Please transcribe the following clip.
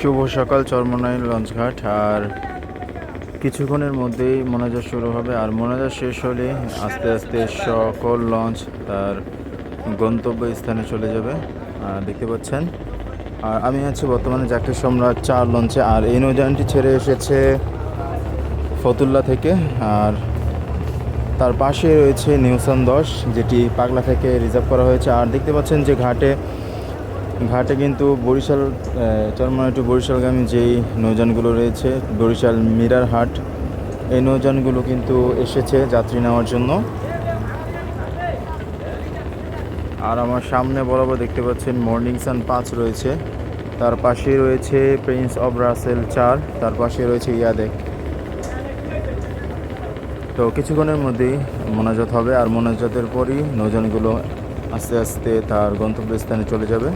শুভ সকাল চরমোনাই লঞ্চঘাট। আর কিছুক্ষণের মধ্যেই মোনাজাত শুরু হবে, আর মোনাজাত শেষ হলে আস্তে আস্তে সকল লঞ্চ তার গন্তব্য স্থানে চলে যাবে। দেখতে পাচ্ছেন। আর আমি আছি বর্তমানে জাকির সম্রাট 4 লঞ্চে। আর এই নৌযানটি ছেড়ে এসেছে ফতুল্লা থেকে, আর তার পাশে রয়েছে নিউসান 10, যেটি পাগলা থেকে রিজার্ভ করা হয়েছে। আর দেখতে পাচ্ছেন যে ঘাটে কিন্তু বরিশাল চরমোনাই টু বরিশালগামী যেই নৌযানগুলো রয়েছে, বরিশাল মিরার হাট, এই নৌযানগুলো কিন্তু এসেছে যাত্রী নেওয়ার জন্য। আর আমার সামনে বরাবর দেখতে পাচ্ছেন মর্নিং সান 5 রয়েছে, তার পাশে রয়েছে প্রিন্স অব রাসেল 4, তার পাশে রয়েছে ইয়াদেক। তো কিছুক্ষণের মধ্যেই মোনাজাত হবে, আর মোনাজাতের পরই নৌযানগুলো আস্তে আস্তে তার গন্তব্যস্থানে চলে যাবে।